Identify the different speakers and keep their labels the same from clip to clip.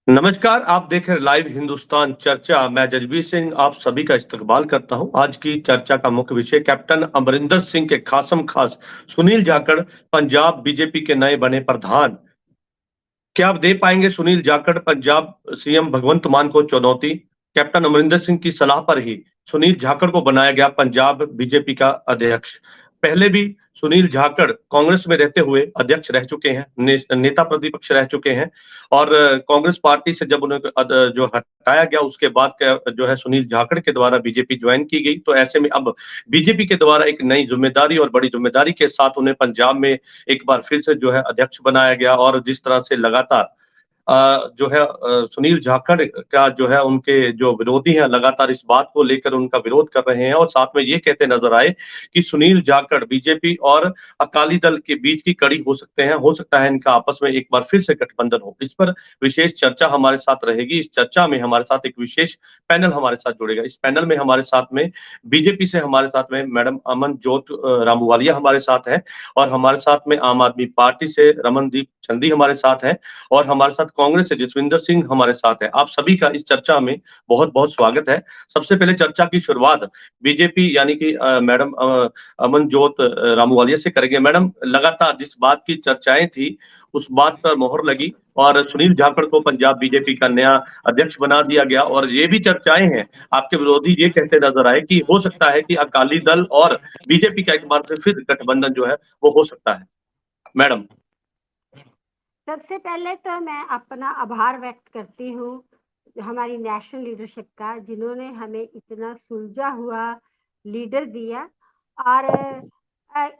Speaker 1: नमस्कार, आप देख रहे हैं लाइव हिंदुस्तान चर्चा। मैं जजबीर सिंह आप सभी का इस्तकबाल करता हूं। आज की चर्चा का मुख्य विषय कैप्टन अमरिंदर सिंह के खासम खास सुनील जाखड़ पंजाब बीजेपी के नए बने प्रधान। क्या आप दे पाएंगे सुनील जाखड़ पंजाब सीएम भगवंत मान को चुनौती? कैप्टन अमरिंदर सिंह की सलाह पर ही सुनील जाखड़ को बनाया गया पंजाब बीजेपी का अध्यक्ष। पहले भी सुनील जाखड़ कांग्रेस में रहते हुए अध्यक्ष रह चुके हैं, नेता प्रतिपक्ष रह चुके हैं और कांग्रेस पार्टी से जब उन्हें जो हटाया गया उसके बाद जो है सुनील जाखड़ के द्वारा बीजेपी ज्वाइन की गई। तो ऐसे में अब बीजेपी के द्वारा एक नई जिम्मेदारी और बड़ी जिम्मेदारी के साथ उन्हें पंजाब में एक बार फिर से जो है अध्यक्ष बनाया गया और जिस तरह से लगातार जो है सुनील जाखड़ का जो है उनके जो विरोधी हैं लगातार इस बात को लेकर उनका विरोध कर रहे हैं और साथ में ये कहते नजर आए कि सुनील जाखड़ बीजेपी और अकाली दल के बीच की कड़ी हो सकते हैं, हो सकता है इनका आपस में एक बार फिर से गठबंधन हो। इस पर विशेष चर्चा हमारे साथ रहेगी। इस चर्चा में हमारे साथ एक विशेष पैनल हमारे साथ जुड़ेगा। इस पैनल में हमारे साथ में बीजेपी से हमारे साथ में मैडम अमनजोत रामूवालिया हमारे साथ है और हमारे साथ में आम आदमी पार्टी से रमनदीप चंदी हमारे साथ है और हमारे साथ कांग्रेस से जसविंदर सिंह हमारे साथ है। आप सभी का इस चर्चा में बहुत-बहुत स्वागत है। सबसे पहले चर्चा की शुरुआत बीजेपी यानी कि मैडम अमनजोत रामूवालिया से करेंगे। मैडम, लगातार जिस बात की चर्चाएं थी उस बात पर मोहर लगी और सुनील जाखड़ को पंजाब बीजेपी का नया अध्यक्ष बना दिया गया और ये भी चर्चाएं हैं, आपके विरोधी ये कहते नजर आए कि हो सकता है कि अकाली दल और बीजेपी का एक बार से फिर गठबंधन जो है वो हो सकता है। मैडम।
Speaker 2: सबसे पहले तो मैं अपना आभार व्यक्त करती हूँ हमारी नेशनल लीडरशिप का, जिन्होंने हमें इतना सुलझा हुआ लीडर दिया। और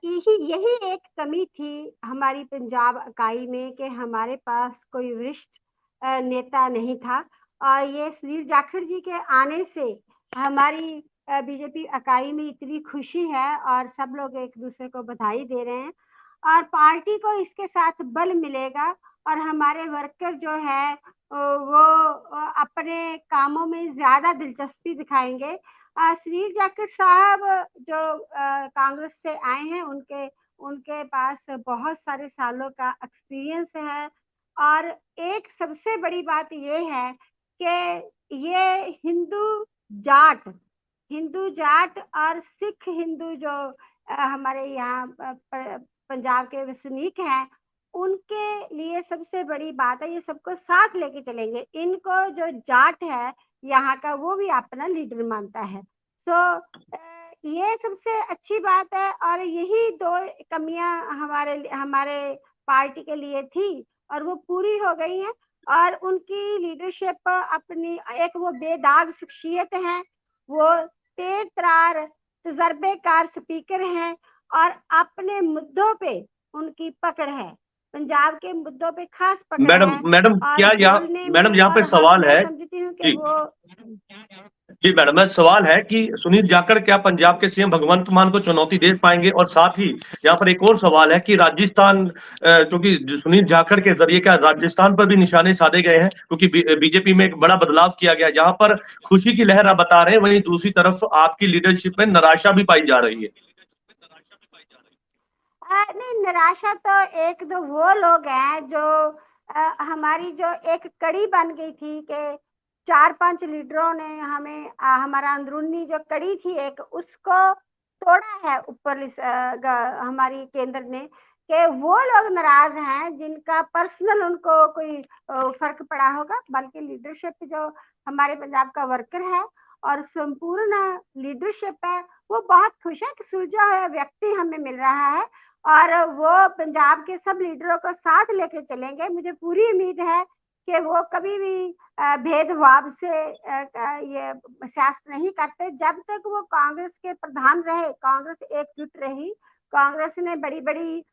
Speaker 2: यही यही एक कमी थी हमारी पंजाब इकाई में कि हमारे पास कोई वरिष्ठ नेता नहीं था। और ये सुनील जाखड़ जी के आने से हमारी बीजेपी इकाई में इतनी खुशी है और सब लोग एक दूसरे को बधाई दे रहे हैं और पार्टी को इसके साथ बल मिलेगा और हमारे वर्कर जो है वो अपने कामों में ज्यादा दिलचस्पी दिखाएंगे। सुनील जाखड़ साहब जो कांग्रेस से आए हैं, उनके उनके पास बहुत सारे सालों का एक्सपीरियंस है। और एक सबसे बड़ी बात ये है कि ये जाट हिंदू जाट और सिख हिंदू जो हमारे यहाँ पंजाब के वसनीक हैं, उनके लिए सबसे बड़ी बात है, ये सबको साथ लेके चलेंगे। इनको जो जाट है यहाँ का वो भी अपना लीडर मानता है। ये सबसे अच्छी बात है और यही दो कमियां हमारे हमारे पार्टी के लिए थी और वो पूरी हो गई हैं। और उनकी लीडरशिप अपनी एक वो बेदाग शख्सियत है, वो तेज तरार तजर्बेकार स्पीकर हैं और अपने मुद्दों पे उनकी पकड़ है, पंजाब के मुद्दों पे खास पकड़
Speaker 1: मैडम
Speaker 2: है।
Speaker 1: मैडम
Speaker 2: और
Speaker 1: क्या यहाँ
Speaker 2: बोलने
Speaker 1: मैडम
Speaker 2: में
Speaker 1: यहाँ पे
Speaker 2: और हम
Speaker 1: सवाल
Speaker 2: मैं
Speaker 1: है।
Speaker 2: समझती हूँ कि
Speaker 1: जी
Speaker 2: वो
Speaker 1: जी मैडम, मैं सवाल है कि सुनील जाखड़ क्या पंजाब के सीएम भगवंत मान को चुनौती दे पाएंगे? और साथ ही यहाँ पर एक और सवाल है कि राजस्थान क्योंकि सुनील जाखड़ के जरिए क्या राजस्थान पर भी निशाने साधे गए हैं, क्योंकि बीजेपी में एक बड़ा बदलाव किया गया है जहां पर खुशी की लहर आप बता रहे हैं, वहीं दूसरी तरफ आपकी लीडरशिप में निराशा भी पाई जा रही है।
Speaker 2: नहीं, निराशा तो एक दो वो लोग हैं जो हमारी जो एक कड़ी बन गई थी कि 4-5 लीडरों ने हमें हमारा अंदरूनी जो कड़ी थी एक, उसको तोड़ा है ऊपर हमारी केंद्र ने, कि वो लोग नाराज हैं जिनका पर्सनल उनको कोई फर्क पड़ा होगा, बल्कि लीडरशिप जो हमारे पंजाब का वर्कर है और संपूर्ण लीडरशिप है, वो बहुत खुश है कि सुलझा हुआ व्यक्ति हमें मिल रहा है और वो पंजाब के सब लीडरों को साथ लेके चलेंगे। मुझे पूरी उम्मीद है कि वो कभी भी भेदभाव से ये सियासत नहीं करते। जब तक वो कांग्रेस के प्रधान रहे, कांग्रेस एकजुट रही, कांग्रेस ने बड़ी बड़ी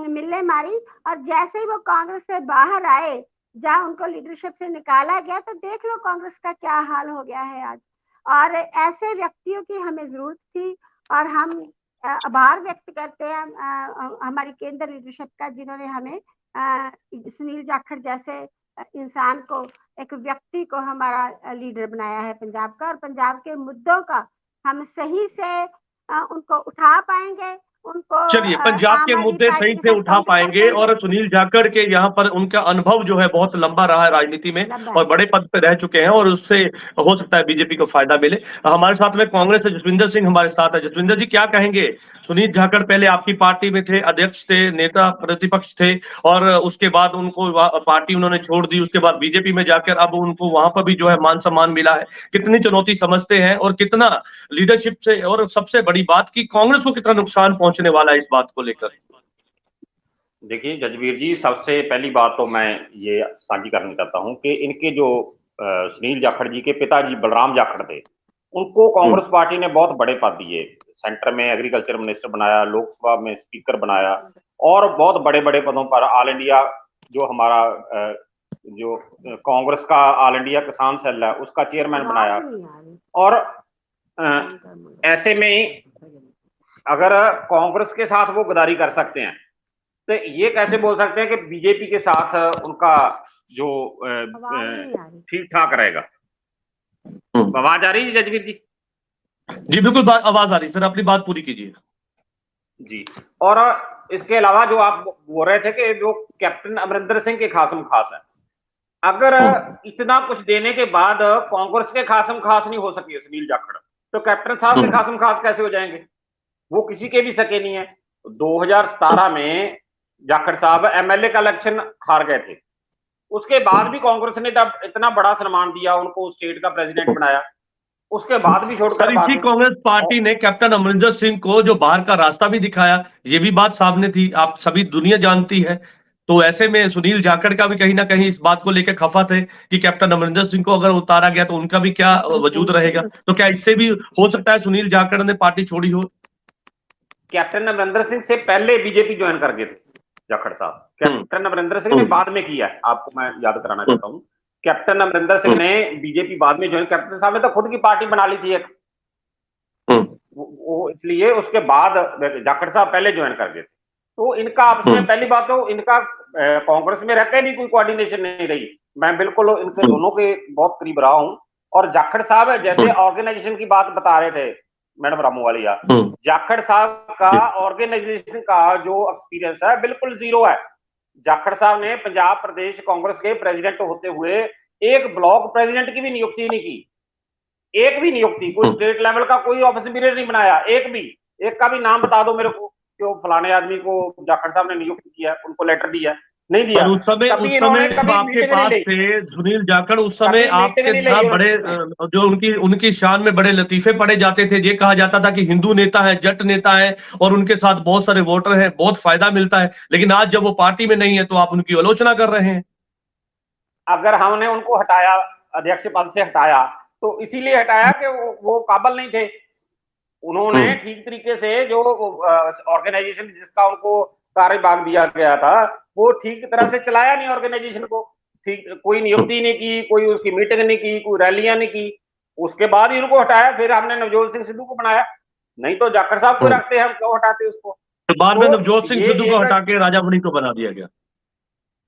Speaker 2: मिलें मारी और जैसे ही वो कांग्रेस से बाहर आए, जहाँ उनको लीडरशिप से निकाला गया, तो देख लो कांग्रेस का क्या हाल हो गया है आज। और ऐसे व्यक्तियों की हमें जरूरत थी और हम आभार व्यक्त करते हैं हमारी केंद्र लीडरशिप का, जिन्होंने हमें सुनील जाखड़ जैसे इंसान को, एक व्यक्ति को हमारा लीडर बनाया है पंजाब का, और पंजाब के मुद्दों का हम सही से उनको उठा पाएंगे उनको
Speaker 1: चलिए, पंजाब के
Speaker 2: आम आदमी
Speaker 1: मुद्दे
Speaker 2: पार्टी
Speaker 1: सही
Speaker 2: के
Speaker 1: से
Speaker 2: साथ
Speaker 1: उठा
Speaker 2: कौन के साथ
Speaker 1: पाएंगे
Speaker 2: करेंगे?
Speaker 1: और सुनील जाखड़ के यहाँ पर उनका अनुभव जो है बहुत लंबा रहा है राजनीति में
Speaker 2: लंबा
Speaker 1: और
Speaker 2: है।
Speaker 1: बड़े पद पे रह चुके हैं और उससे हो सकता है बीजेपी को फायदा मिले। हमारे साथ में कांग्रेस से जसविंदर सिंह हमारे साथ है। जसविंदर जी, क्या कहेंगे? सुनील जाखड़ पहले आपकी पार्टी में थे, अध्यक्ष थे, नेता प्रतिपक्ष थे और उसके बाद उनको पार्टी उन्होंने छोड़ दी, उसके बाद बीजेपी में जाकर अब उनको वहां पर भी जो है मान सम्मान मिला है। कितनी चुनौती समझते हैं और कितना लीडरशिप से, और सबसे बड़ी बात की कांग्रेस को कितना नुकसान पहुंचने वाला है इस बात को लेकर?
Speaker 3: देखिए जजवीर जी, सबसे पहली बात तो मैं ये साझी करना चाहता हूं कि इनके जो सुनील जाखड़ जी के पिताजी बलराम जाखड़ थे, उनको कांग्रेस पार्टी ने बहुत बड़े पद दिए। सेंटर में एग्रीकल्चर मिनिस्टर बनाया, लोकसभा में स्पीकर बनाया और बहुत बड़े बड़े पदों पर ऑल इंडिया जो हमारा जो कांग्रेस का ऑल इंडिया किसान सेल है उसका चेयरमैन बनाया। और ऐसे में अगर कांग्रेस के साथ वो गद्दारी कर सकते हैं तो ये कैसे बोल सकते हैं कि बीजेपी के साथ उनका जो ठीक ठाक रहेगा? आवाज आ रही है जजवीर जी?
Speaker 1: जी बिल्कुल, आवाज आ रही है सर, अपनी बात पूरी कीजिए
Speaker 3: जी। और इसके अलावा जो आप बोल रहे थे कि जो कैप्टन अमरिंदर सिंह के खासम खास है, अगर इतना कुछ देने के बाद कांग्रेस के खासम खास नहीं हो सके सुनील जाखड़, तो कैप्टन साहब के खासम खास कैसे हो जाएंगे? वो किसी के भी सके नहीं है। 2017 में जाखड़ साहब एमएलए का इलेक्शन हार गए थे, उसके बाद भी कांग्रेस ने तब इतना बड़ा सम्मान दिया, उनको स्टेट का प्रेसिडेंट बनाया, उसके बाद भी छोड़कर
Speaker 1: सर। इसी कांग्रेस पार्टी ने कैप्टन अमरिंदर सिंह को जो बाहर का रास्ता भी दिखाया, ये भी बात सामने थी, आप सभी दुनिया जानती है। तो ऐसे में सुनील जाखड़ का भी कहीं ना कहीं इस बात को लेकर खफा थे कि कैप्टन अमरिंदर सिंह को अगर उतारा गया तो उनका भी क्या वजूद रहेगा। तो क्या इससे भी हो सकता है सुनील जाखड़ ने पार्टी छोड़ी हो?
Speaker 3: कैप्टन अमरिंदर सिंह से पहले बीजेपी ज्वाइन कर गए थे जाखड़ साहब। कैप्टन अमरिंदर सिंह ने बाद में किया है, आपको मैं याद कराना चाहता हूँ। कैप्टन अमरिंदर सिंह ने बीजेपी बाद में ज्वाइन, कैप्टन साहब ने तो खुद की पार्टी बना ली थी एक, वो इसलिए उसके बाद जाखड़ साहब पहले ज्वाइन कर गए थे। तो इनका आपस में पहली बात तो इनका कांग्रेस में रहते भी कोई कोऑर्डिनेशन नहीं रही। मैं बिल्कुल इनके दोनों के बहुत करीब रहा हूं। और जाखड़ साहब जैसे ऑर्गेनाइजेशन की बात बता रहे थे मैडम रामूवालिया, जाखड़ साहब का ऑर्गेनाइजेशन का जो एक्सपीरियंस है बिल्कुल जीरो है। जाखड़ साहब ने पंजाब प्रदेश कांग्रेस के प्रेसिडेंट होते हुए एक ब्लॉक प्रेसिडेंट की भी नियुक्ति नहीं की, एक भी नियुक्ति, कोई स्टेट लेवल का कोई ऑफिस पीरियड नहीं बनाया, एक का भी नाम बता दो मेरे को कि वो फलाने आदमी को जाखड़ साहब ने नियुक्त किया, उनको लेटर दिया, नहीं दिया।
Speaker 1: उस समय आपके पास थे सुनील जाखड़, उस समय आपके बड़े जो उनकी शान में बड़े लतीफे पढ़े जाते थे। ये कहा जाता था कि हिंदू नेता है, जट नेता है और उनके साथ बहुत सारे वोटर हैं, बहुत फायदा मिलता है। लेकिन आज जब वो पार्टी में नहीं है तो आप उनकी आलोचना कर रहे हैं।
Speaker 3: अगर हमने उनको हटाया, अध्यक्ष पद से हटाया, तो इसीलिए हटाया कि वो काबिल नहीं थे। उन्होंने ठीक तरीके से जो ऑर्गेनाइजेशन जिसका उनको कार्यभाग दिया गया था वो ठीक तरह से चलाया नहीं ऑर्गेनाइजेशन को, ठीक कोई नियुक्ति नहीं की, कोई उसकी मीटिंग नहीं की, कोई रैलियां नहीं की। उसके बाद ही उनको हटाया, फिर हमने नवजोत सिंह सिद्धू को बनाया, नहीं तो जाखड़ साहब को रखते हम क्यों हटाते उसको।
Speaker 1: तो बाद में नवजोत सिंह सिद्धू को हटा के राजा मणि को बना दिया गया।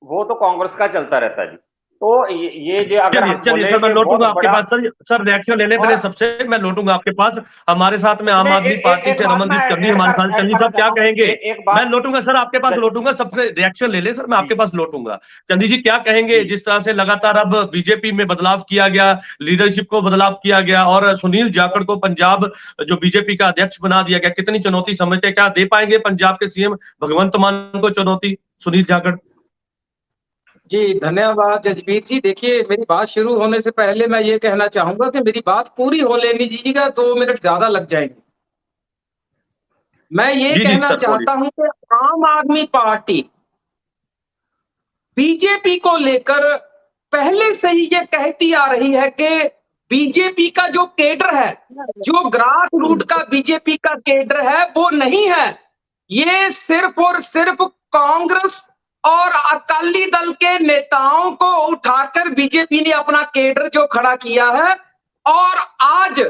Speaker 3: वो तो कांग्रेस का चलता रहता है जी। तो ये जो अगर
Speaker 1: चलिए सर, मैं लौटूंगा आपके पास। सर रिएक्शन लेने पहले सबसे मैं लौटूंगा आपके पास। हमारे साथ में आम आदमी पार्टी से रमनदीप चन्नी हमारे साथ। चन्नी साहब क्या कहेंगे? मैं लौटूंगा सर आपके पास, लौटूंगा, सबसे रिएक्शन ले ले सर, मैं आपके पास लौटूंगा। चन्नी जी क्या कहेंगे जिस तरह से लगातार अब बीजेपी में बदलाव किया गया, लीडरशिप को बदलाव किया गया और सुनील जाखड़ को पंजाब जो बीजेपी का अध्यक्ष बना दिया गया, कितनी चुनौती समझते? क्या दे पाएंगे पंजाब के सीएम भगवंत मान को चुनौती सुनील जाखड़?
Speaker 4: जी धन्यवाद जजबीर जी। देखिए मेरी बात शुरू होने से पहले मैं ये कहना चाहूंगा कि मेरी बात पूरी हो लेनी दीजिएगा, 2 मिनट ज्यादा लग जाएंगे। मैं ये कहना चाहता हूं कि आम आदमी पार्टी बीजेपी को लेकर पहले से ही ये कहती आ रही है कि बीजेपी का जो केडर है, जो ग्रास रूट का बीजेपी का केडर है वो नहीं है, ये सिर्फ और सिर्फ कांग्रेस और अकाली दल के नेताओं को उठाकर बीजेपी ने अपना केडर जो खड़ा किया है। और आज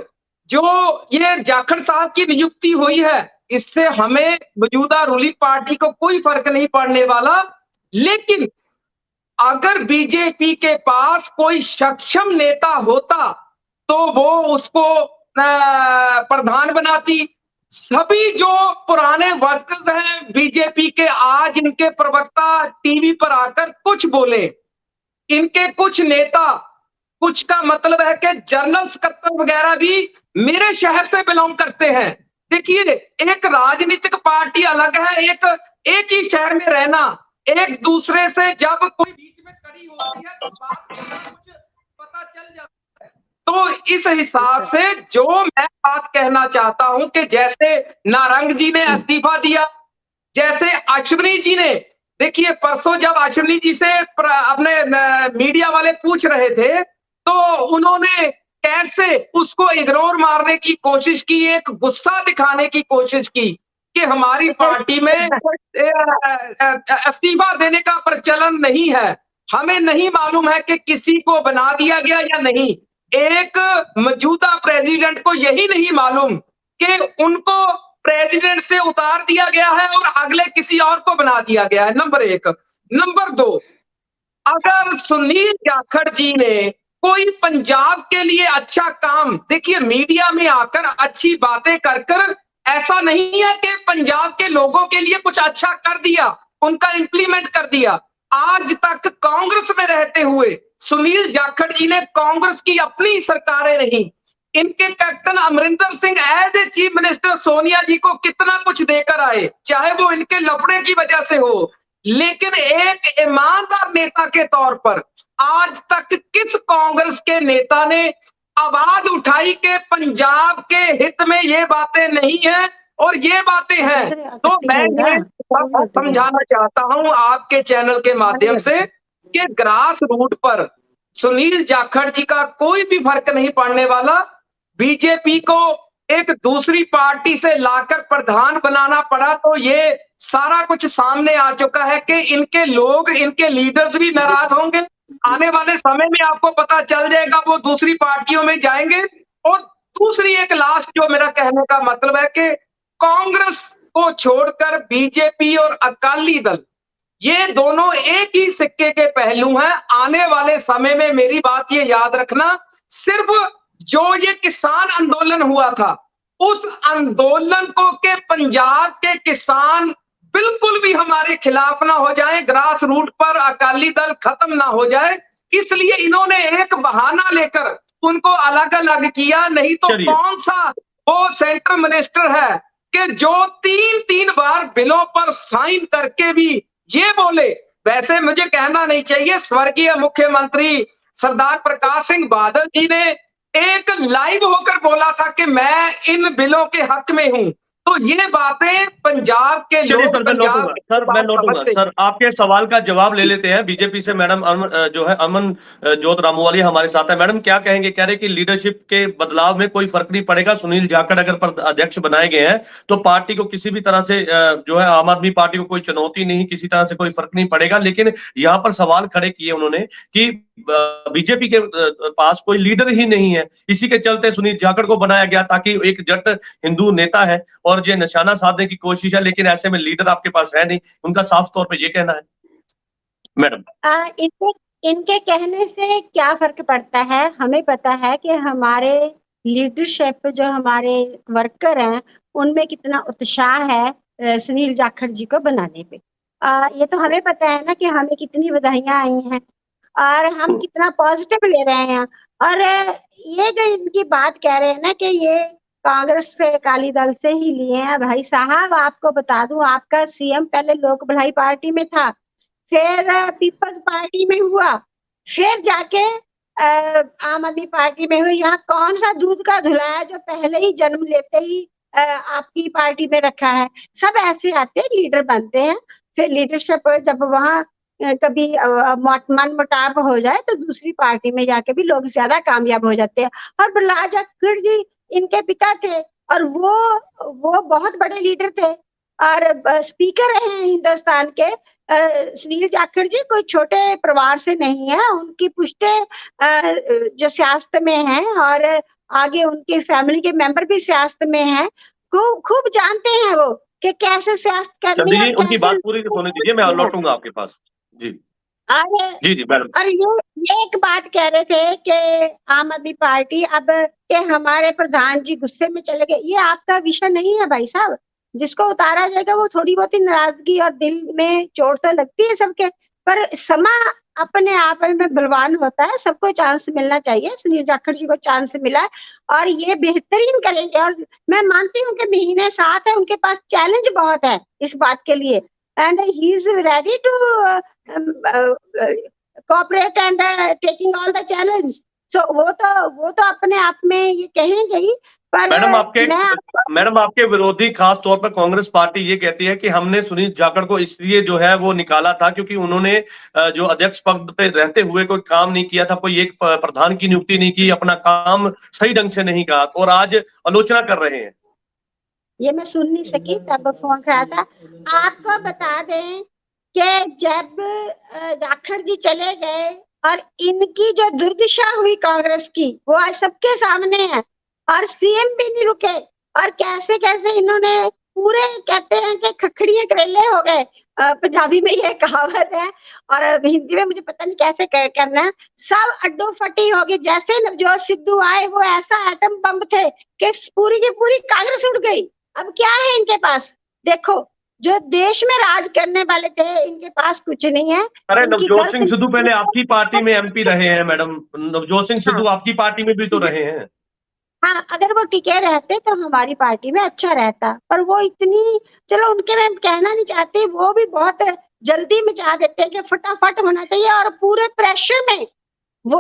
Speaker 4: जो ये जाखड़ साहब की नियुक्ति हुई है, इससे हमें मौजूदा रूलिंग पार्टी को कोई फर्क नहीं पड़ने वाला। लेकिन अगर बीजेपी के पास कोई सक्षम नेता होता तो वो उसको प्रधान बनाती, सभी जो पुराने वर्कर्स हैं बीजेपी के, आज इनके प्रवक्ता टीवी पर आकर कुछ बोले, इनके कुछ नेता, कुछ का मतलब है कि जनरल सेक्रेटरी वगैरह भी मेरे शहर से बिलोंग करते हैं। देखिए, एक राजनीतिक पार्टी अलग है, एक ही शहर में रहना, एक दूसरे से जब कोई बीच में कड़ी होती है तो बात कुछ ना कुछ पता चल जाता है। तो इस हिसाब से जो मैं बात कहना चाहता हूं कि जैसे नारंग जी ने इस्तीफा दिया, जैसे अश्विनी जी ने, देखिए परसों जब अश्विनी जी से अपने मीडिया वाले पूछ रहे थे तो उन्होंने कैसे उसको इग्नोर मारने की कोशिश की, एक गुस्सा दिखाने की कोशिश की कि हमारी पार्टी में इस्तीफा देने का प्रचलन नहीं है, हमें नहीं मालूम है कि किसी को बना दिया गया या नहीं। एक मौजूदा प्रेसिडेंट को यही नहीं मालूम कि उनको प्रेसिडेंट से उतार दिया गया है और अगले किसी और को बना दिया गया है, नंबर एक। नंबर दो, अगर सुनील जाखड़ जी ने कोई पंजाब के लिए अच्छा काम, देखिए मीडिया में आकर अच्छी बातें कर कर ऐसा नहीं है कि पंजाब के लोगों के लिए कुछ अच्छा कर दिया, उनका इंप्लीमेंट कर दिया। आज तक कांग्रेस में रहते हुए सुनील जाखड़ जी ने कांग्रेस की अपनी सरकारें रही, इनके captain Amarinder Singh as a chief minister Sonia ji को कितना कुछ देकर आए, चाहे वो इनके लफड़े की वजह से हो, लेकिन एक ईमानदार नेता के तौर पर आज तक किस कांग्रेस के नेता ने आवाज उठाई कि पंजाब के हित में ये बातें नहीं है और ये बातें हैं। तो मैं ये समझाना चाहता हूं आपके चैनल के माध्यम से कि ग्रास रूट पर सुनील जाखड़ जी का कोई भी फर्क नहीं पड़ने वाला। बीजेपी को एक दूसरी पार्टी से लाकर प्रधान बनाना पड़ा तो ये सारा कुछ सामने आ चुका है कि इनके लोग, इनके लीडर्स भी नाराज होंगे। आने वाले समय में आपको पता चल जाएगा, वो दूसरी पार्टियों में जाएंगे। और दूसरी एक लास्ट जो मेरा कहने का मतलब है कि कांग्रेस को छोड़कर बीजेपी और अकाली दल, ये दोनों एक ही सिक्के के पहलू हैं। आने वाले समय में मेरी बात ये याद रखना, सिर्फ जो ये किसान आंदोलन हुआ था, उस आंदोलन को के पंजाब के किसान बिल्कुल भी हमारे खिलाफ ना हो जाए, ग्रास रूट पर अकाली दल खत्म ना हो जाए, इसलिए इन्होंने एक बहाना लेकर उनको अलग अलग किया। नहीं तो कौन सा वो सेंट्रल मिनिस्टर है कि जो 3 बार बिलों पर साइन करके भी ये बोले, वैसे मुझे कहना नहीं चाहिए, स्वर्गीय मुख्यमंत्री सरदार प्रकाश सिंह बादल जी ने एक लाइव होकर बोला था कि मैं इन बिलों के हक में हूं। तो ये बातें पंजाब के लोग,
Speaker 1: सर मैं लौटूंगा सर, आपके सवाल का जवाब ले लेते हैं। बीजेपी से मैडम अमन जोत रामूवाली हमारे साथ है। मैडम क्या कहेंगे? कह रहे कि लीडरशिप के बदलाव में कोई फर्क नहीं पड़ेगा, सुनील जाखड़ अगर अध्यक्ष बनाए गए हैं तो पार्टी को किसी भी तरह से जो है आम आदमी पार्टी को कोई चुनौती नहीं, किसी तरह से कोई फर्क नहीं पड़ेगा। लेकिन यहाँ पर सवाल खड़े किए उन्होंने कि बीजेपी के पास कोई लीडर ही नहीं है, इसी के चलते सुनील जाखड़ को बनाया गया ताकि एक जट हिंदू नेता है और ये निशाना साधने की कोशिश है, लेकिन ऐसे में लीडर आपके पास है नहीं, उनका साफ तौर पे ये कहना है। मैडम
Speaker 2: इनके कहने से क्या फर्क पड़ता है? हमें पता है कि हमारे लीडरशिप, जो हमारे वर्कर हैं, उनमें कितना उत्साह है सुनील जाखड़ जी को बनाने पे। ये तो हमें पता है ना कि हमें कितनी बधाइयां आई हैं और हम कितना पॉजिटिव ले रहे हैं। और ये जो इनकी बात कह रहे हैं ना कि ये कांग्रेस से, अकाली दल से ही लिए हैं, भाई साहब आपको बता दूं, आपका सीएम पहले लोक भलाई पार्टी में था, फिर पीपल्स पार्टी में हुआ, फिर जाके आम आदमी पार्टी में हुई। यहाँ कौन सा दूध का धुला है जो पहले ही जन्म लेते ही आपकी पार्टी में रखा है? सब ऐसे आते हैं, लीडर बनते हैं, फिर लीडरशिप जब वहाँ कभी मन मुटाव हो जाए तो दूसरी पार्टी में जाके भी लोग ज्यादा कामयाब हो जाते हैं। और प्रहलाद जाखड़ जी इनके पिता थे और वो बहुत बड़े लीडर थे और स्पीकर रहे हैं हिंदुस्तान के। सुनील जाखड़ जी कोई छोटे परिवार से नहीं है, उनकी पुश्ते जो सियासत में हैं और आगे उनके फैमिली के मेंबर भी सियासत में हैं, खूब जानते हैं वो कि कैसे सियासत करनी है।
Speaker 1: उनकी बात पूरी होने दीजिए, मैं लौटूंगा आपके पास। जी
Speaker 2: और
Speaker 1: जी जी मैडम।
Speaker 2: और ये एक बात कह रहे थे कि आम आदमी पार्टी अब के हमारे प्रधान जी गुस्से में चले गए, ये आपका विषय नहीं है भाई साहब। जिसको उतारा जाएगा वो थोड़ी बहुत ही नाराजगी और दिल में चोट तो लगती है सबके, पर समा अपने आप में बलवान होता है, सबको चांस मिलना चाहिए। सुनील जाखड़ जी को चांस मिला है और ये बेहतरीन करेंगे, और मैं मानती हूँ कि महीने 7 है, उनके पास चैलेंज बहुत है इस बात के लिए, and he is ready to cooperate and taking all the challenge. So वो तो अपने आप में ये कहेंगे ही, पर
Speaker 1: मैडम आपके विरोधी खास तौर पर कांग्रेस पार्टी ये कहती है कि हमने सुनील जाखड़ को इसलिए जो है वो निकाला था क्योंकि उन्होंने जो अध्यक्ष पद पे रहते हुए कोई काम नहीं किया था, कोई एक प्रधान की नियुक्ति नहीं की, अपना काम सही ढंग से नहीं कहा, और आज आलोचना कर रहे हैं।
Speaker 2: ये मैं सुन नहीं सकी तब फोन करा था। आपको बता दें कि जब जाखड़ जी चले गए और इनकी जो दुर्दशा हुई कांग्रेस की, वो आज सबके सामने है, और सीएम भी नहीं रुके, और कैसे कैसे इन्होंने पूरे, कहते हैं कि खखड़ियां करेले हो गए, पंजाबी में ये कहावत है, और हिंदी में मुझे पता नहीं कैसे करना है, सब अड्डो फटी हो गई। जैसे नवजोत सिद्धू आए वो ऐसा एटम बम थे कि पूरी की पूरी कांग्रेस उड़ गई। अब क्या है इनके पास? देखो, जो देश में राज करने वाले थे, इनके पास कुछ नहीं है।
Speaker 1: अरे नवजोत सिंह सिद्धू पहले आपकी पार्टी में एमपी रहे हैं मैडम, नवजोत सिंह सिद्धू आपकी पार्टी में भी तो रहे हैं।
Speaker 2: हाँ, अगर वो टिके रहते तो हमारी पार्टी में अच्छा रहता, पर वो इतनी, चलो उनके मैं कहना नहीं चाहती, वो भी बहुत जल्दी में चाह देते हैं कि फटाफट होना चाहिए, और पूरे प्रेशर में वो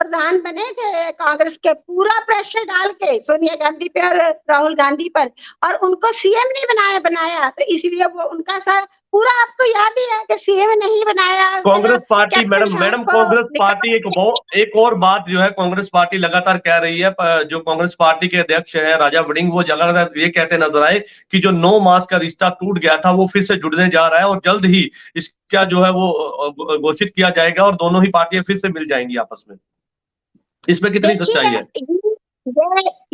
Speaker 2: प्रधान बने थे कांग्रेस के, पूरा प्रेशर डाल के सोनिया गांधी पे और राहुल गांधी पर, और उनको सीएम नहीं बनाया, तो इसलिए वो उनका सर पूरा, आपको याद ही है कि सीएम नहीं बनाया
Speaker 1: Congress party. Madam Congress party एक और बात जो है, कांग्रेस पार्टी लगातार कह रही है, जो कांग्रेस पार्टी के अध्यक्ष है राजा वड़िंग, वो लगातार ये कहते नजर आए कि जो 9 मास का रिश्ता टूट गया था वो फिर से जुड़ने जा रहा है, और जल्द ही इसका जो है वो घोषित किया जाएगा और दोनों ही पार्टियां फिर से मिल जाएंगी आपस में। इसमें कितनी सच्चाई है?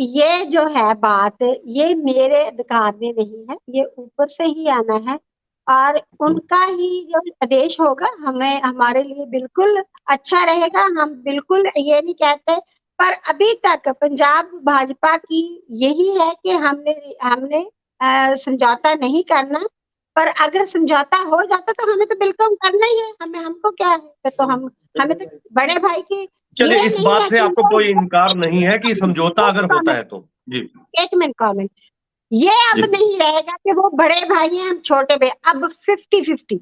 Speaker 2: ये जो है बात, ये मेरे अधिकार में नहीं है, ये ऊपर से ही आना है, और उनका ही जो आदेश होगा हमें, हमारे लिए बिल्कुल अच्छा रहेगा। हम बिल्कुल ये नहीं कहते, पर अभी तक पंजाब भाजपा की यही है कि हमने समझौता नहीं करना, पर अगर समझौता हो जाता तो हमें तो बिल्कुल करना ही है। हमको क्या है, तो हमें तो बड़े भाई की,
Speaker 1: चलिए इस बात से आपको कोई इनकार नहीं है कि समझौता अगर होता है तो। जी,
Speaker 2: एक मिनट कमेंट, ये अब नहीं रहेगा कि वो बड़े भाई हैं हम छोटे भाई, अब 50-50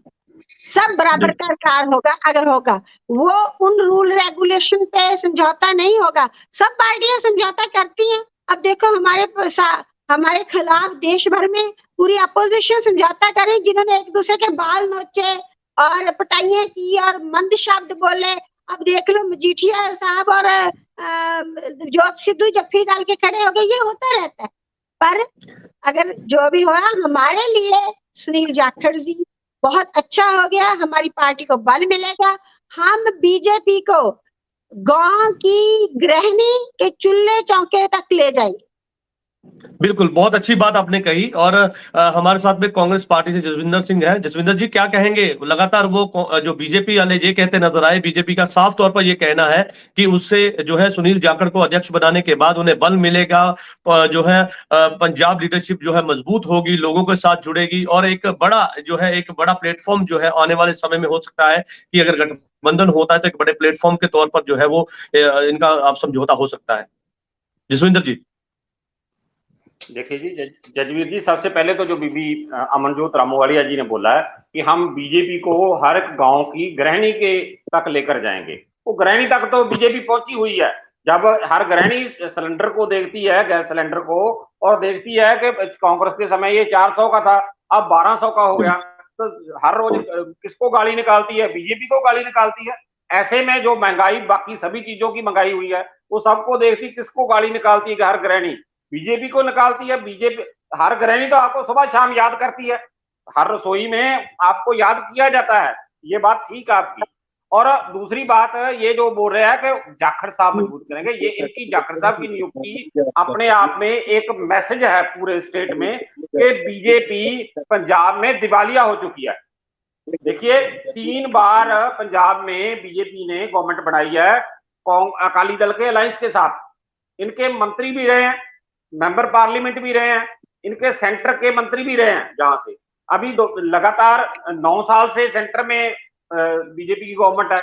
Speaker 2: सब बराबर का कार होगा। अगर होगा वो उन रूल रेगुलेशन पे समझौता नहीं होगा। सब पार्टियां समझौता करती हैं। अब देखो हमारे खिलाफ देश भर में पूरी अपोजिशन समझौता करे, जिन्होंने एक दूसरे के बाल नोचे और पिटाइयां की और मंद शब्द बोले। अब देख लो मजीठिया साहब और नवजोत सिद्धू जफ्फी डाल के खड़े हो गए, ये होता रहता है। पर अगर जो भी हुआ, हमारे लिए सुनील जाखड़ जी बहुत अच्छा हो गया, हमारी पार्टी को बल मिलेगा, हम बीजेपी को गांव की गृहिणी के चूल्हे चौके तक ले जाएंगे।
Speaker 1: बिल्कुल, बहुत अच्छी बात आपने कही। और हमारे साथ में कांग्रेस पार्टी से जसविंदर सिंह है। जसविंदर जी क्या कहेंगे? लगातार वो जो बीजेपी वाले ये कहते नजर आए, बीजेपी का साफ तौर पर ये कहना है कि उससे जो है सुनील जाखड़ को अध्यक्ष बनाने के बाद उन्हें बल मिलेगा, जो है पंजाब लीडरशिप जो है मजबूत होगी, लोगों के साथ जुड़ेगी, और एक बड़ा प्लेटफॉर्म जो है आने वाले समय में हो सकता है कि अगर गठबंधन होता है तो एक बड़े प्लेटफॉर्म के तौर पर जो है वो इनका आप समझौता हो सकता है। जसविंदर जी।
Speaker 3: देखिए जी, जजवीर जी, सबसे पहले तो जो बीबी अमनजोत रामोवालिया जी ने बोला है कि हम बीजेपी को हर एक गांव की गृहिणी के तक लेकर जाएंगे, वो गृहिणी तक तो बीजेपी पहुंची हुई है। जब हर गृहिणी सिलेंडर को देखती है, गैस सिलेंडर को, और देखती है कि कांग्रेस के समय ये 400 का था, अब 1200 का हो गया, तो हर रोज किसको गाली निकालती है? बीजेपी को गाली निकालती है। ऐसे में जो महंगाई, बाकी सभी चीजों की महंगाई हुई है, वो सबको देखती, किसको गाली निकालती है? कि हर गृहिणी बीजेपी को निकालती है। बीजेपी हर गृहिणी तो आपको सुबह शाम याद करती है, हर रसोई में आपको याद किया जाता है, ये बात ठीक है आपकी। और दूसरी बात, ये जो बोल रहे हैं कि जाखड़ साहब मजबूत करेंगे, ये इनकी जाखड़ साहब की नियुक्ति अपने आप में एक मैसेज है पूरे स्टेट में कि बीजेपी पंजाब में दिवालिया हो चुकी है। देखिए देखिए 3 बार पंजाब में बीजेपी ने गवर्नमेंट बनाई है अकाली दल के अलायंस के साथ। इनके मंत्री भी रहे हैं, मेंबर पार्लियामेंट भी रहे हैं, इनके सेंटर के मंत्री भी रहे हैं। जहां से अभी लगातार 9 साल से सेंटर में बीजेपी की गवर्नमेंट है,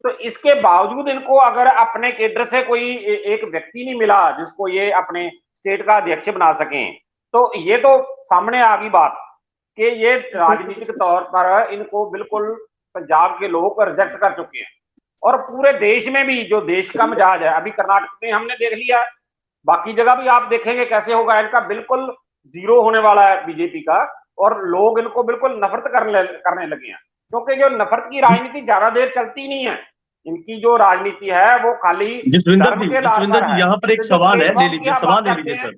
Speaker 3: तो इसके बावजूद इनको अगर अपने केडर से कोई एक व्यक्ति नहीं मिला जिसको ये अपने स्टेट का अध्यक्ष बना सकें, तो ये तो सामने आ गई बात कि ये राजनीतिक तौर पर इनको बिल्कुल पंजाब के लोग रिजेक्ट कर चुके हैं। और पूरे देश में भी जो देश का मिजाज है, अभी कर्नाटक में हमने देख लिया, बाकी जगह भी आप देखेंगे कैसे होगा। इनका बिल्कुल जीरो होने वाला है बीजेपी का, और लोग इनको बिल्कुल नफरत करने लगे हैं, क्योंकि जो नफरत की राजनीति ज्यादा देर चलती नहीं है। इनकी जो राजनीति है वो खाली
Speaker 1: जसविंदर जी यहाँ पर एक सवाल है, ले लीजिए सवाल ले लीजिए सर।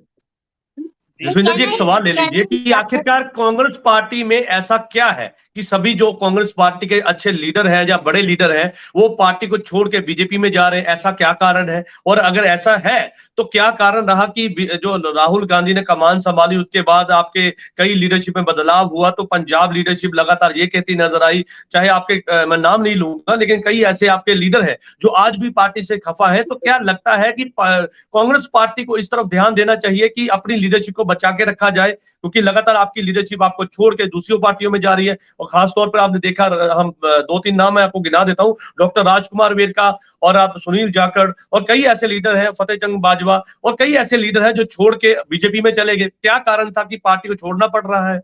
Speaker 1: जसविंदर जी एक सवाल ले लीजिए कि आखिरकार कांग्रेस पार्टी में ऐसा क्या है कि सभी जो कांग्रेस पार्टी के अच्छे लीडर हैं या बड़े लीडर हैं वो पार्टी को छोड़ के बीजेपी में जा रहे हैं, ऐसा क्या कारण है? और अगर ऐसा है तो क्या कारण रहा कि जो राहुल गांधी ने कमान संभाली उसके बाद आपके कई लीडरशिप में बदलाव हुआ, तो पंजाब लीडरशिप लगातार ये कहती नजर आई, चाहे आपके मैं नाम नहीं लूंगा लेकिन कई ऐसे आपके लीडर हैं जो आज भी पार्टी से खफा है। तो क्या लगता है कि कांग्रेस पार्टी को इस तरफ ध्यान देना चाहिए कि अपनी लीडरशिप को बचा के रखा जाए, क्योंकि लगातार आपकी लीडरशिप आपको छोड़ के दूसरी पार्टियों में जा रही है? और खासतौर पर आपने देखा, हम 2-3 नाम मैं आपको गिना देता हूं, डॉक्टर राजकुमार वेरका और आप सुनील जाखड़ और कई ऐसे लीडर हैं, फतेह चंद बाजवा और कई ऐसे लीडर हैं जो छोड़ के बीजेपी में चले गए। क्या कारण था कि पार्टी को छोड़ना पड़ रहा है?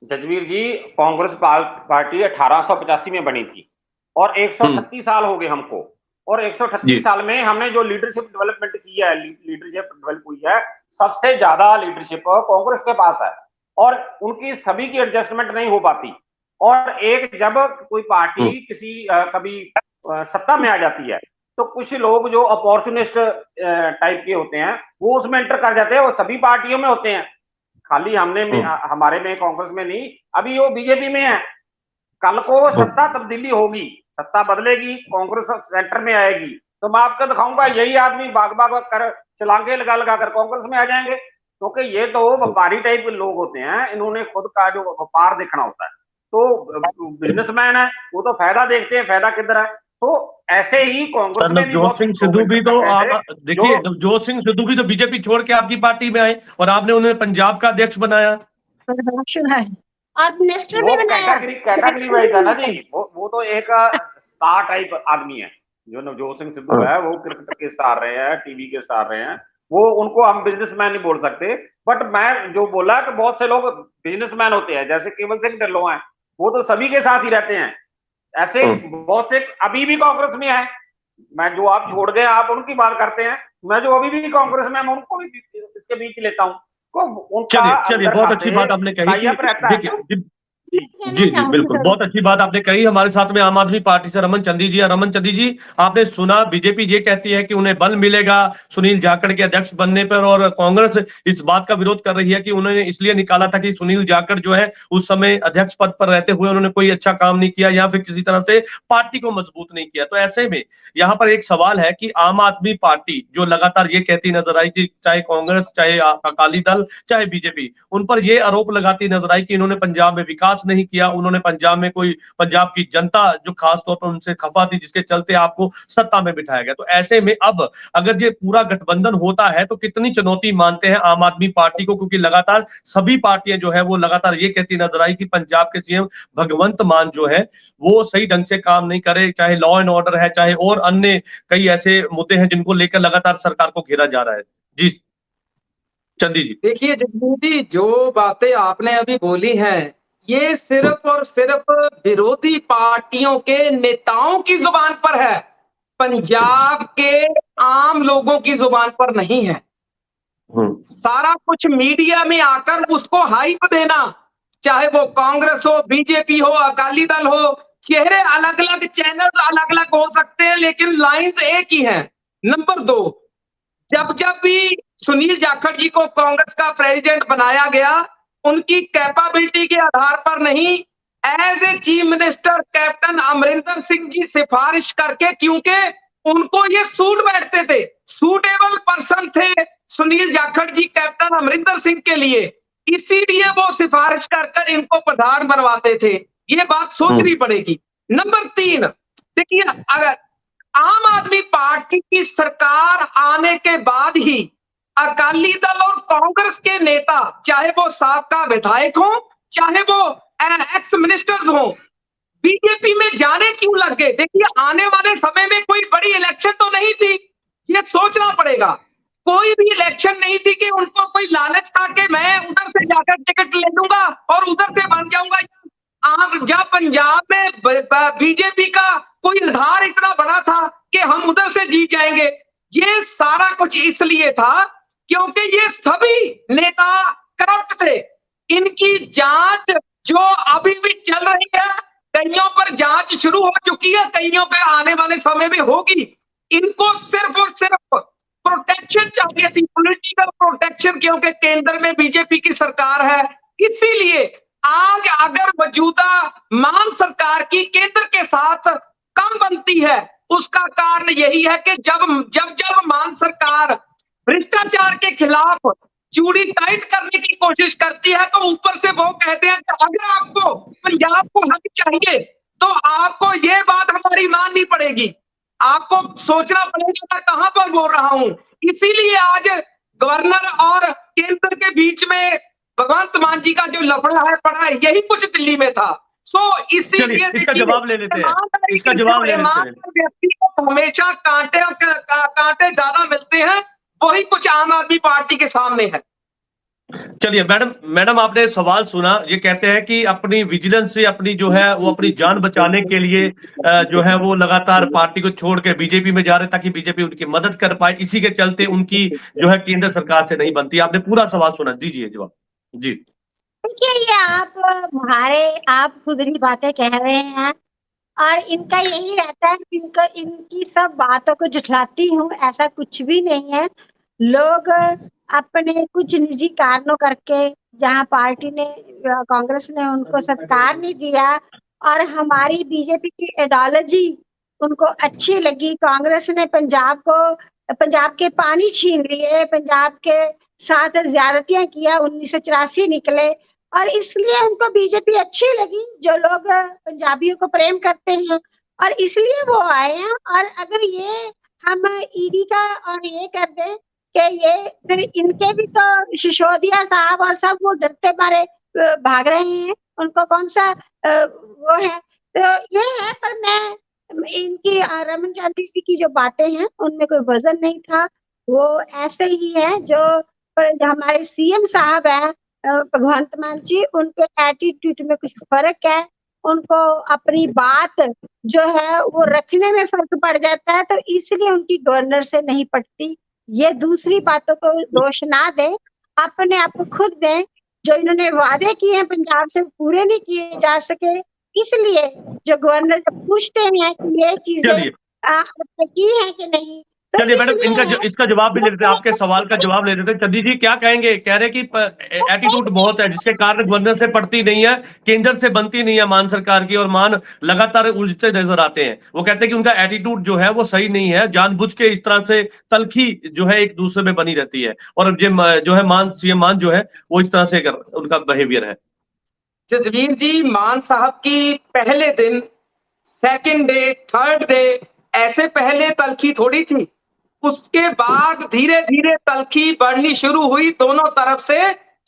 Speaker 3: जजवीर जी, कांग्रेस पार्टी 1885 में बनी थी और 138 साल हो गए हमको, और 138 साल में हमने जो लीडरशिप डेवलपमेंट की है, लीडरशिप डेवलप हुई है, सबसे ज्यादा लीडरशिप कांग्रेस के पास है, और उनकी सभी की एडजस्टमेंट नहीं हो पाती। और एक जब कोई पार्टी किसी कभी सत्ता में आ जाती है तो कुछ लोग जो अपॉर्चुनिस्ट टाइप के होते हैं वो उसमें एंटर कर जाते हैं, वो सभी पार्टियों में होते हैं, खाली हमारे में कांग्रेस में नहीं। अभी वो बीजेपी में है, कल को सत्ता तब्दीली होगी, सत्ता बदलेगी, कांग्रेस सेंटर में आएगी, तो मैं आपको दिखाऊंगा यही आदमी भाग कर छलांगे लगा कर कांग्रेस में आ जाएंगे, क्योंकि ये तो व्यापारी टाइप के लोग होते हैं, इन्होंने खुद का जो व्यापार देखना होता है। तो बिजनेसमैन है, वो तो फायदा देखते हैं, फायदा किधर है। तो ऐसे ही कांग्रेस में
Speaker 1: नवजोत सिंह सिद्धू भी तो देखिए, नवजोत सिंह सिद्धू भी तो बीजेपी छोड़ के आपकी पार्टी में आए और आपने उन्हें पंजाब का अध्यक्ष बनाया
Speaker 5: और मिनिस्टर भी बनाया।
Speaker 3: कैटेगरी वाइज है ना जी, वो तो एक स्टार टाइप आदमी है। जो नवजोत सिंह सिद्धू है वो क्रिकेट के स्टार रहे हैं, टीवी के स्टार रहे हैं, वो उनको हम बिजनेसमैन नहीं बोल सकते। बट मैं जो बोला कि बहुत से लोग बिजनेसमैन होते हैं, जैसे केवल सिंह ढिल्लों हैं, वो तो सभी के साथ ही रहते हैं। ऐसे बहुत से अभी भी कांग्रेस में है, मैं जो आप छोड़ गए आप उनकी बात करते हैं, मैं जो अभी भी कांग्रेस में, मैं उनको भी इसके बीच लेता हूँ।
Speaker 1: चलिए बहुत अच्छी बात आपने कही। जी बिल्कुल, बहुत अच्छी बात आपने कही। हमारे साथ में आम आदमी पार्टी से रमन चंदी जी है। रमन चंदी जी, आपने सुना बीजेपी ये कहती है कि उन्हें बल मिलेगा सुनील जाखड़ के अध्यक्ष बनने पर, और कांग्रेस इस बात का विरोध कर रही है कि उन्होंने इसलिए निकाला था कि सुनील जाखड़ जो है उस समय अध्यक्ष पद पर रहते हुए उन्होंने कोई अच्छा काम नहीं किया या फिर किसी तरह से पार्टी को मजबूत नहीं किया। तो ऐसे में यहाँ पर एक सवाल है कि आम आदमी पार्टी जो लगातार ये कहती नजर आई कि चाहे कांग्रेस, चाहे अकाली दल, चाहे बीजेपी, उन पर यह आरोप लगाती नजर आई कि इन्होंने पंजाब में विकास नहीं किया, उन्होंने पंजाब में कोई, पंजाब की जनता जो खास तौर पर उनसे खफा थी, जिसके चलते आपको सत्ता में बिठाया गया। तो ऐसे में अब अगर ये पूरा गठबंधन होता है तो कितनी चुनौती मानते हैं आम आदमी पार्टी को, क्योंकि लगातार सभी पार्टियां जो है वो लगातार ये कहती नजर आई कि पंजाब के सीएम भगवंत मान जो है वो सही ढंग से काम नहीं करे, चाहे लॉ एंड ऑर्डर है, चाहे और अन्य कई ऐसे मुद्दे हैं जिनको लेकर लगातार सरकार को घेरा जा रहा है। जी चंदी जी।
Speaker 4: देखिए जगदीश जी, जो बातें आपने अभी बोली हैं ये सिर्फ और सिर्फ विरोधी पार्टियों के नेताओं की जुबान पर है, पंजाब के आम लोगों की जुबान पर नहीं है। सारा कुछ मीडिया में आकर उसको हाइप देना, चाहे वो कांग्रेस हो, बीजेपी हो, अकाली दल हो, चेहरे अलग अलग, चैनल अलग अलग हो सकते हैं लेकिन लाइंस एक ही है। नंबर 2, जब भी सुनील जाखड़ जी को कांग्रेस का प्रेसिडेंट बनाया गया, उनकी कैपेबिलिटी के आधार पर नहीं, as a chief minister captain Amarinder Singh ji सिफारिश करके, क्योंकि उनको ये सूट बैठते थे, सूटेबल पर्सन थे सुनील जाखड़ जी कैप्टन अमरिंदर सिंह के लिए। इसीलिए वो सिफारिश कर कर इनको प्रधान बनवाते थे। ये बात सोचनी पड़ेगी। नंबर 3, देखिए अगर आम आदमी पार्टी की सरकार आने के बाद ही अकाली दल और कांग्रेस के नेता, चाहे वो साबका विधायक हो, चाहे वो एक्स मिनिस्टर्स हो, बीजेपी में जाने क्यों लग गए? देखिए आने वाले समय में कोई बड़ी इलेक्शन तो नहीं थी, ये सोचना पड़ेगा। कोई भी इलेक्शन नहीं थी कि उनको कोई लालच था कि मैं उधर से जाकर टिकट ले लूंगा और उधर से बन जाऊंगा। या पंजाब में बीजेपी का कोई आधार इतना बड़ा था कि हम उधर से जीत जाएंगे। ये सारा कुछ इसलिए था क्योंकि ये सभी नेता करप्ट थे। इनकी जांच जो अभी भी चल रही है, कईयों पर जांच शुरू हो चुकी है, कईयों पर आने वाले समय में होगी। इनको सिर्फ और सिर्फ प्रोटेक्शन चाहिए थी, पॉलिटिकल प्रोटेक्शन, क्योंकि केंद्र में बीजेपी की सरकार है। इसीलिए आज अगर मौजूदा मान सरकार की केंद्र के साथ कम बनती है, उसका कारण यही है कि जब मान सरकार भ्रष्टाचार के खिलाफ चूड़ी टाइट करने की कोशिश करती है, तो ऊपर से वो कहते हैं कि अगर आपको पंजाब को हक चाहिए तो आपको ये बात हमारी माननी पड़ेगी, आपको सोचना पड़ेगा मैं कहां पर बोल रहा हूं। इसीलिए आज गवर्नर और केंद्र के बीच में भगवंत मान जी का जो लफड़ा है पड़ा है, यही कुछ दिल्ली में था। इसीलिए
Speaker 1: इसका जवाब ले लेते हैं, इसका जवाब ले लेते हैं।
Speaker 4: व्यक्ति को हमेशा कांटे ज्यादा मिलते हैं, वही कुछ आम आदमी पार्टी के सामने है।
Speaker 1: चलिए मैडम आपने सवाल सुना। ये कहते हैं कि अपनी विजिलेंस से अपनी जो है वो अपनी जान बचाने के लिए जो है वो लगातार पार्टी को छोड़ के बीजेपी में जा रहे ताकि बीजेपी उनकी मदद कर पाए, इसी के चलते उनकी जो है केंद्र सरकार से नहीं बनती। आपने पूरा सवाल सुना, दीजिए जवाब जी।
Speaker 2: देखिए ये आप खुदरी बातें कह रहे हैं और इनका यही रहता है कि इनकी सब बातों को झुठलाती हूँ, ऐसा कुछ भी नहीं है। लोग अपने कुछ निजी कारणों करके, जहां पार्टी ने कांग्रेस ने उनको सत्कार नहीं दिया और हमारी बीजेपी की आइडियोलॉजी उनको अच्छी लगी, कांग्रेस ने पंजाब के पानी छीन लिए, पंजाब के साथ ज्यादतियां किया, 1984 निकले और इसलिए उनको बीजेपी अच्छी लगी। जो लोग पंजाबियों को प्रेम करते हैं और इसलिए वो आए हैं। और अगर ये हम ईडी का और ये कर दें कि ये फिर इनके भी तो सिसोदिया साहब और सब वो डरते मारे भाग रहे हैं, उनको कौन सा वो है। तो ये है, पर मैं इनकी रमन चांदी जी की जो बातें हैं उनमें कोई वजन नहीं था, वो ऐसे ही है। जो हमारे सीएम साहब है भगवंत मान जी, उनके एटीट्यूड में कुछ फर्क है, उनको अपनी बात जो है वो रखने में फर्क पड़ जाता है, तो इसलिए उनकी गवर्नर से नहीं पटती। ये दूसरी बातों को दोष ना दें, अपने आप को खुद दें। जो इन्होंने वादे किए हैं पंजाब से पूरे नहीं किए जा सके, इसलिए जो गवर्नर पूछते हैं कि ये चीजें आपने की है कि नहीं।
Speaker 1: चलिए मैडम इसका जवाब भी ले लेते हैं, आपके सवाल का जवाब ले लेते हैं। चंदी जी क्या कहेंगे? कह रहे कि एटीट्यूड बहुत है जिसके कारण गवर्नर से पड़ती नहीं है, केंद्र से बनती नहीं है मान सरकार की, और मान लगातार उलझते नजर आते हैं। वो कहते हैं कि उनका एटीट्यूड जो है वो सही नहीं है, जानबूझ के इस तरह से तलखी जो है एक दूसरे में बनी रहती है, और जो है मान सीएम मान जो है वो इस तरह से उनका बिहेवियर है।
Speaker 4: जसवीर जी, मान साहब की पहले दिन, सेकंड डे, थर्ड डे ऐसे पहले तलखी थोड़ी थी, उसके बाद धीरे धीरे तलखी बढ़नी शुरू हुई दोनों तरफ से।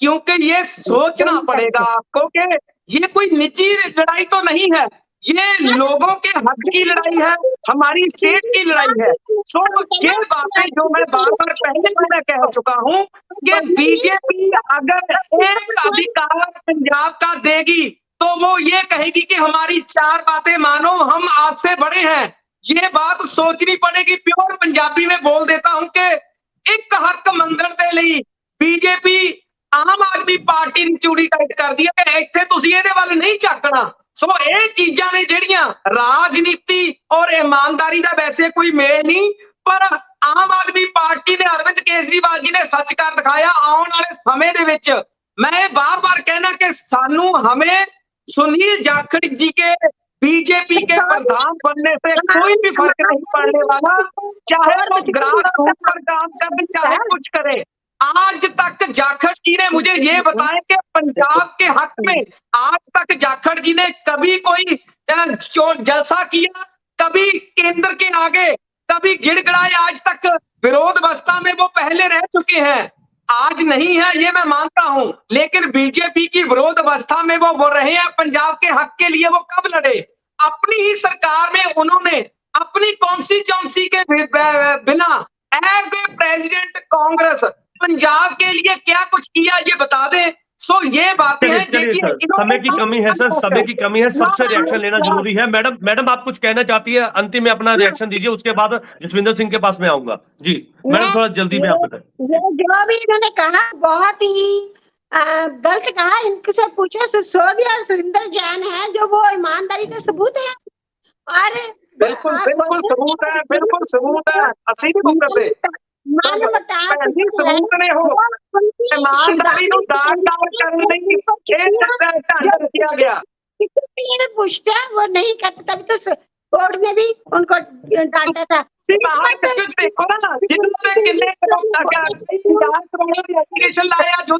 Speaker 4: क्योंकि ये सोचना पड़ेगा आपको कि ये कोई निजी लड़ाई तो नहीं है, ये लोगों के हक की लड़ाई है, हमारी स्टेट की लड़ाई है। सो ये बातें जो मैं बार बार पहले मैं कह चुका हूं कि बीजेपी अगर एक अधिकार पंजाब का देगी तो वो ये कहेगी कि हमारी 4 बातें मानो, हम आपसे बड़े हैं। ये बात सोचनी पड़ेगी। प्योर पंजाबी में बोल देता हूं कि एक हक मंगण दे लई बीजेपी आम आदमी पार्टी की चूड़ी टाइट कर दी है, इत्थे तुसीं इहदे वल नहीं झाकना। सो ये चीजां ने जिहड़ियां राजनीति और ईमानदारी का वैसे कोई मेल नहीं, पर आम आदमी पार्टी ने अरविंद केजरीवाल जी ने सच कर दिखाया। आने वाले समय दे विच मैं बार बार कहना कि सानू हमें सुनील जाखड़ जी के बीजेपी के प्रधान बनने से कोई भी फर्क नहीं पड़ने वाला, चाहे वो ग्रास रूट पर काम करे चाहे कुछ करे। आज तक जाखड़ जी ने मुझे ये बताया कि पंजाब के हक में आज तक जाखड़ जी ने कभी कोई जलसा किया, कभी केंद्र के आगे, कभी गिड़गिड़ाए, आज तक विरोध अवस्था में वो पहले रह चुके हैं। आज नहीं है ये मैं मानता हूं, लेकिन बीजेपी की विरोध अवस्था में वो रहे हैं। पंजाब के हक के लिए वो कब लड़े? अपनी ही सरकार में उन्होंने अपनी कॉन्स्टिट्यूंसी के बिना as a president Congress Punjab के लिए क्या कुछ किया, ये बता दें। सो ये बातें हैं।
Speaker 1: चलिए सर, समय की कमी है सर, समय की कमी है, सबसे रिएक्शन लेना जरूरी है। मैडम आप कुछ कहना चाहती है? अंतिम में अपना रिएक्शन दीजिए, उसके बाद जसविंदर सिंह के पास में आऊंगा। जी मैडम, थोड़ा जल्दी में आप बताएं।
Speaker 2: जो भी इन्होंने कहा बहुत ही गलत कहा। इनसे पूछो, सिसोदिया और सुरेंद्र जैन है जो वो ईमानदारी का सबूत है। और
Speaker 4: बिल्कुल सबूत है, बिल्कुल सबूत है। असली सबूत है, सबूत नहीं हो ईमानदारी को दाग करने किया गया।
Speaker 2: पूछते हैं वो नहीं करते, तभी तो कोर्ट ने भी उनको डांटा था।
Speaker 4: देखो ना, जिन्होंने कितने एप्लीकेशन लाया, जो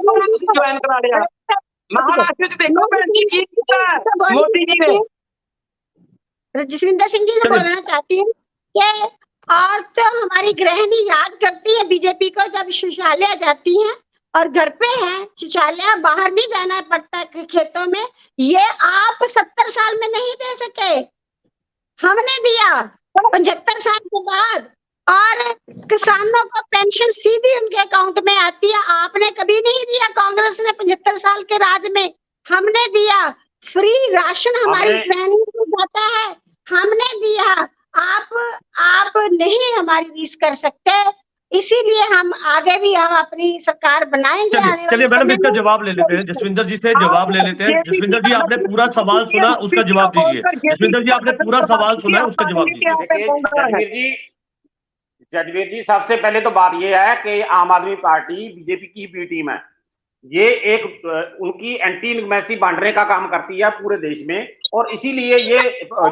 Speaker 4: ज्वाइन करा लिया। महाराष्ट्र देखो मोदी जी ने।
Speaker 2: जसविंदर सिंह जी से बोलना चाहती हूँ कि और तो हमारी गृहिणी याद करती है बीजेपी को जब शौचालय जाती हैं और घर पे हैं, शौचालय बाहर नहीं जाना पड़ता खेतों में। ये आप 70 साल में नहीं दे सके, हमने दिया 75 साल के बाद। और किसानों को पेंशन सीधी उनके अकाउंट में आती है, आपने कभी नहीं दिया। कांग्रेस ने 75 साल के राज में हमने दिया। फ्री राशन हमारी गृहिणी को जाता है, हमने दिया। आप नहीं हमारी रीस कर सकते, इसीलिए हम आगे भी हम अपनी सरकार बनाएंगे।
Speaker 1: चलिए मैडम, इसका जवाब ले लेते हैं, जसविंदर जी से जवाब ले लेते हैं। जसविंदर जी, आपने पूरा सवाल सुना, उसका जवाब दीजिए। जसविंदर जी, आपने पूरा सवाल सुना है, उसका जवाब दीजिए।
Speaker 3: जजवीर जी, सबसे पहले तो बात यह है कि आम आदमी पार्टी बीजेपी की बी टीम है। ये एक उनकी एंटी इनकमेसी बांटने का काम करती है पूरे देश में, और इसीलिए ये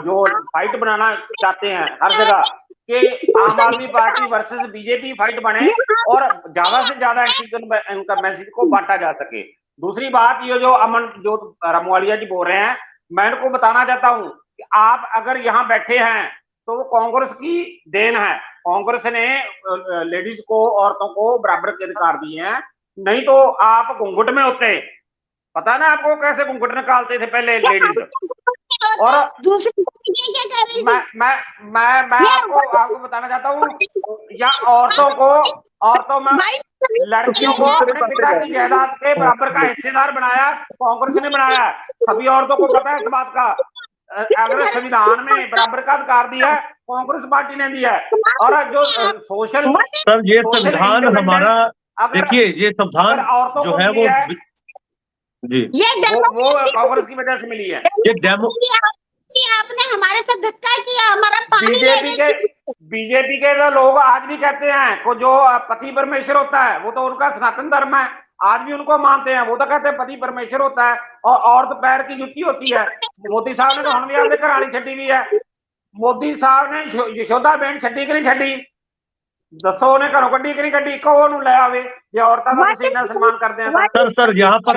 Speaker 3: जो फाइट बनाना चाहते हैं हर जगह कि आम आदमी पार्टी वर्सेस बीजेपी फाइट बने और ज्यादा से ज्यादा एंटी इनकमेसी को बांटा जा सके। दूसरी बात, ये जो अमन जो रामवालिया जी बोल रहे हैं, मैं इनको बताना चाहता हूं कि आप अगर यहाँ बैठे हैं तो वो कांग्रेस की देन है। कांग्रेस ने लेडीज को, औरतों को बराबर के अधिकार दिए हैं, नहीं तो आप घूंघट में होते। पता है ना आपको कैसे घूंघट निकालते थे पहले लेडीज। और मैं आपको बताना चाहता हूँ, या औरतों में लड़कियों को अपने पिता की जायदाद के बराबर का हिस्सेदार बनाया, कांग्रेस ने बनाया। सभी औरतों को पता है इस बात का। अगर संविधान में बराबर का अधिकार दिया है, कांग्रेस पार्टी ने दिया है। और जो सोशल
Speaker 1: सर, ये संविधान हमारा, देखिए ये संविधान जो है वो जी
Speaker 3: वो कांग्रेस की वजह से मिली है।
Speaker 1: ये
Speaker 2: आपने हमारे साथ धक्का किया, हमारा पानी
Speaker 3: बीजेपी के जो लोग आज भी कहते हैं को जो पति परमेश्वर होता है, वो तो उनका सनातन धर्म है, आज भी उनको मानते हैं। वो तो कहते हैं पति परमेश्वर होता है और औरत पैर की जुत्ती होती है। मोदी साहब ने तो हम भी करानी छड्डी भी है। मोदी साहब ने यशोदा बहन छड्डी कि नहीं छड्डी, दसो ने घरों कड्डी कि नहीं कड्डी, कहो ले आवे ये औरतां का सीना सम्मान करते हैं।
Speaker 1: सर यहाँ पर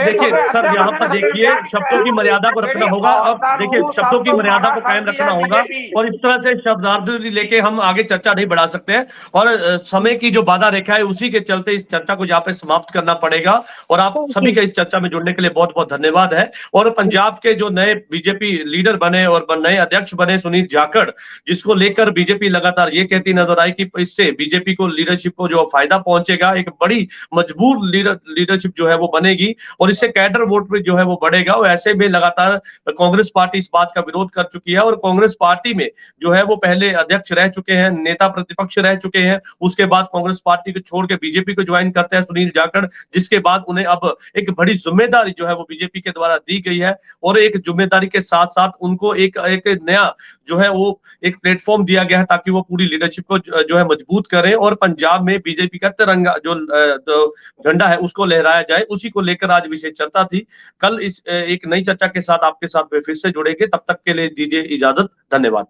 Speaker 1: देखिए, शब्दों की मर्यादा को रखना होगा। अब देखिए, शब्दों की मर्यादा को कायम रखना होगा, और इस तरह से शब्दार्थ लेके हम आगे चर्चा नहीं बढ़ा सकते हैं। और समय की जो बाधा रेखा है, उसी के चलते इस चर्चा को यहाँ पे समाप्त करना पड़ेगा। और आप सभी का इस चर्चा में जुड़ने के लिए बहुत बहुत धन्यवाद है। और पंजाब के जो नए बीजेपी लीडर बने और नए अध्यक्ष बने सुनील जाखड़, जिसको लेकर बीजेपी लगातार ये कहती नजर आई कि इससे बीजेपी को, लीडरशिप को जो फायदा पहुंचेगा, एक बड़ी मजबूर लीडरशिप जो है वो बनेगी, और इससे कैडर वोट पे जो है वो बढ़ेगा। और ऐसे में लगातार कांग्रेस पार्टी इस बात का विरोध कर चुकी है, और कांग्रेस पार्टी में जो है वो पहले अध्यक्ष रह चुके हैं, नेता प्रतिपक्ष रह चुके हैं, उसके बाद कांग्रेस पार्टी को छोड़ के बीजेपी को ज्वाइन करते हैं सुनील जाखड़, जिसके बाद उन्हें अब एक बड़ी जिम्मेदारी जो है वो बीजेपी के द्वारा दी गई है। और एक जिम्मेदारी के साथ साथ उनको एक नया जो है वो एक प्लेटफॉर्म दिया गया है, ताकि वो पूरी लीडरशिप को जो है मजबूत करें और पंजाब में बीजेपी का तिरंगा जो झंडा है उसको लहराया जाए। उसी को लेकर आज विशेष चर्चा थी। कल इस एक नई चर्चा के साथ आपके साथ फिर से जुड़ेंगे, तब तक के लिए दीजिए इजाजत। धन्यवाद।